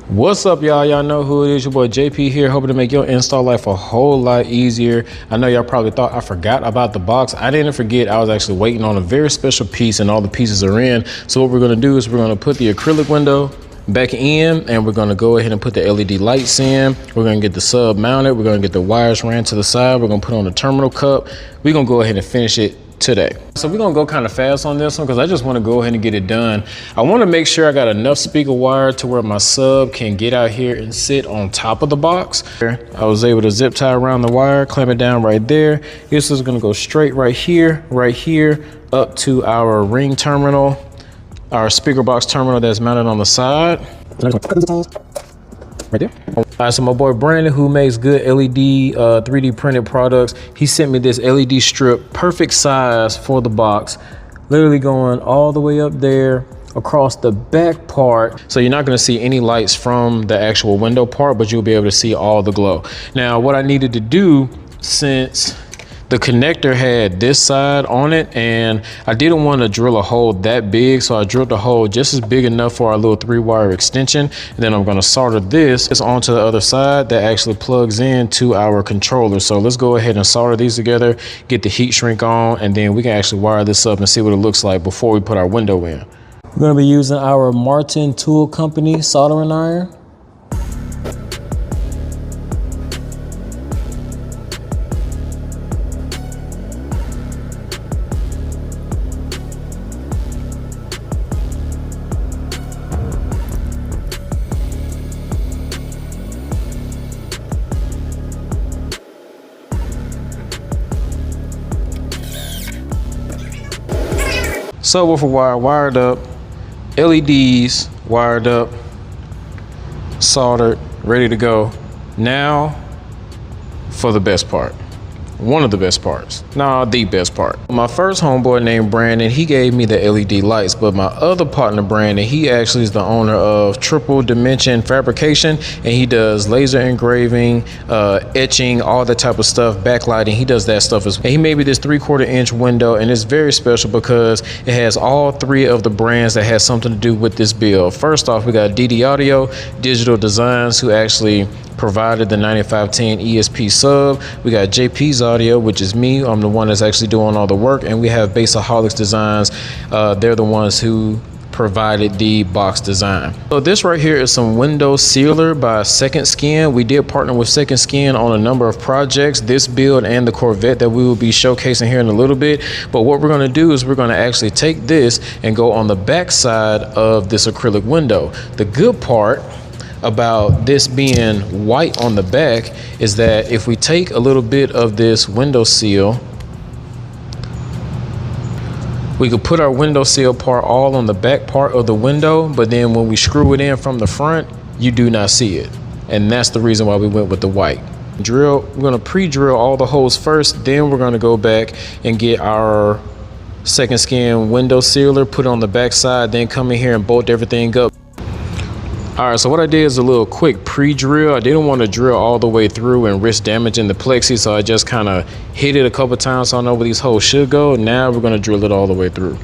What's up, y'all know who it is. Your boy JP here, hoping to make your install life a whole lot easier. I know y'all probably thought I forgot about the box. I didn't forget. I was actually waiting on a very special piece, and all the pieces are in. So what we're going to do is we're going to put the acrylic window back in, and we're going to go ahead and put the LED lights in. We're going to get the sub mounted. We're going to get the wires ran to the side. We're going to put on the terminal cup. We're going to go ahead and finish it today. So we're gonna go kind of fast on this one because I just want to go ahead and get it done. I want to make sure I got enough speaker wire to where my sub can get out here and sit on top of the box. I was able to zip tie around the wire, clamp it down right there. This is going to go straight right here, up to our ring terminal, our speaker box terminal that's mounted on the side. Right there. All right, so my boy Brandon, who makes good LED 3D printed products, he sent me this LED strip, perfect size for the box, literally going all the way up there across the back part. So you're not going to see any lights from the actual window part, but you'll be able to see all the glow. Now, what I needed to do, since the connector had this side on it, and I didn't want to drill a hole that big, so I drilled a hole just as big enough for our little 3-wire extension. And then I'm going to solder this onto the other side that actually plugs into our controller. So let's go ahead and solder these together, get the heat shrink on, and then we can actually wire this up and see what it looks like before we put our window in. We're going to be using our Martin Tool Company soldering iron. Subwoofer wire wired up, LEDs wired up, soldered, ready to go. Now for the best part. One of the best parts. Nah, the best part. My first homeboy named Brandon, he gave me the LED lights, but my other partner Brandon, he actually is the owner of Triple Dimension Fabrication, and he does laser engraving, etching, all that type of stuff, backlighting. He does that stuff as well. And he made me this 3/4 inch window, and it's very special because it has all 3 of the brands that has something to do with this build. First off, we got DD Audio, Digital Designs, who actually provided the 9510 ESP sub. We got JP's Audio, which is me. I'm the one that's actually doing all the work. And we have Baseaholics Designs. They're the ones who provided the box design. So this right here is some window sealer by Second Skin. We did partner with Second Skin on a number of projects, this build and the Corvette that we will be showcasing here in a little bit. But what we're going to do is we're going to actually take this and go on the back side of this acrylic window. The good part about this being white on the back is that if we take a little bit of this window seal, we could put our window seal part all on the back part of the window, but then when we screw it in from the front, you do not see it. And that's the reason why we went with the white. We're going to pre-drill all the holes first, then we're going to go back and get our Second Skin window sealer, put it on the back side, then come in here and bolt everything up. All right, so what I did is a little quick pre-drill. I didn't want to drill all the way through and risk damaging the plexi, so I just kind of hit it a couple times so I know where these holes should go. Now we're going to drill it all the way through.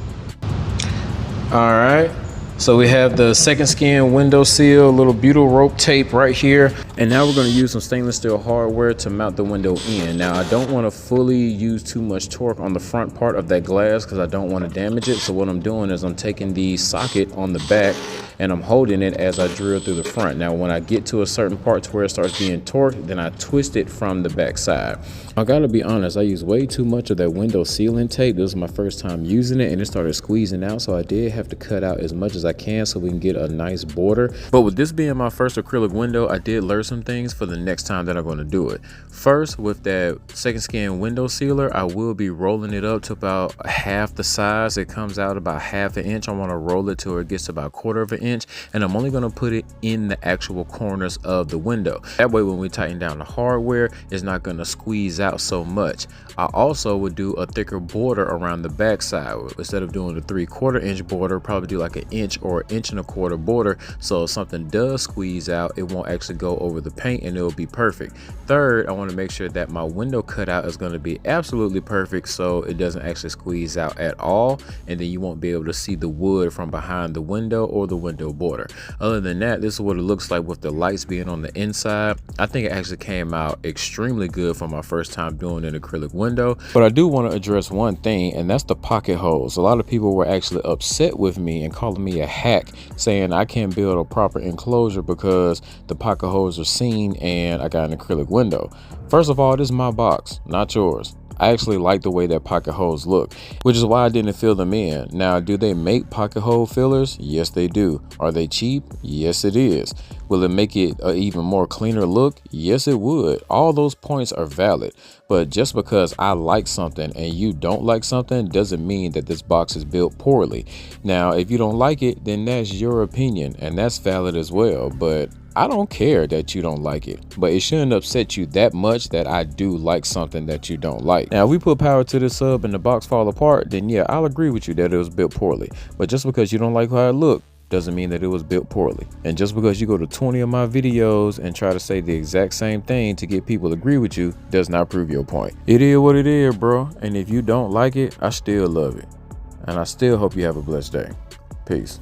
All right, so we have the Second Skin window seal, little butyl rope tape right here. And now we're going to use some stainless steel hardware to mount the window in. Now, I don't want to fully use too much torque on the front part of that glass because I don't want to damage it. So what I'm doing is I'm taking the socket on the back and I'm holding it as I drill through the front. Now, when I get to a certain part to where it starts being torqued, then I twist it from the back side. I gotta be honest, I used way too much of that window sealing tape. This was my first time using it and it started squeezing out, so I did have to cut out as much as I can so we can get a nice border. But with this being my first acrylic window, I did learn some things for the next time that I'm going to do it. First, with that Second Skin window sealer, I will be rolling it up to about half the size. It comes out about 1/2 inch. I want to roll it till it gets to about 1/4 inch, and I'm only going to put it in the actual corners of the window. That way when we tighten down the hardware, it's not going to squeeze out so much. I also would do a thicker border around the back side. Instead of doing the 3/4 inch border, probably do like 1 inch or 1.25 inch border, so if something does squeeze out, it won't actually go over the paint and it'll be perfect. Third, I want to make sure that my window cutout is going to be absolutely perfect so it doesn't actually squeeze out at all, and then you won't be able to see the wood from behind the window or the window border. Other than that, this is what it looks like with the lights being on the inside. I think it actually came out extremely good for my first time doing an acrylic window. But I do want to address one thing, and that's the pocket holes. A lot of people were actually upset with me and calling me a hack, saying I can't build a proper enclosure because the pocket holes are seen and I got an acrylic window. First of all, this is my box, not yours. I actually like the way that pocket holes look, which is why I didn't fill them in. Now, do they make pocket hole fillers? Yes, they do. Are they cheap? Yes, it is. Will it make it an even more cleaner look? Yes, it would. All those points are valid. But just because I like something and you don't like something doesn't mean that this box is built poorly. Now, if you don't like it, then that's your opinion, and that's valid as well. But I don't care that you don't like it, but it shouldn't upset you that much that I do like something that you don't like. Now, if we put power to this sub and the box fall apart, then yeah, I'll agree with you that it was built poorly. But just because you don't like how it looked doesn't mean that it was built poorly. And just because you go to 20 of my videos and try to say the exact same thing to get people to agree with you does not prove your point. It is what it is, bro. And if you don't like it, I still love it. And I still hope you have a blessed day. Peace.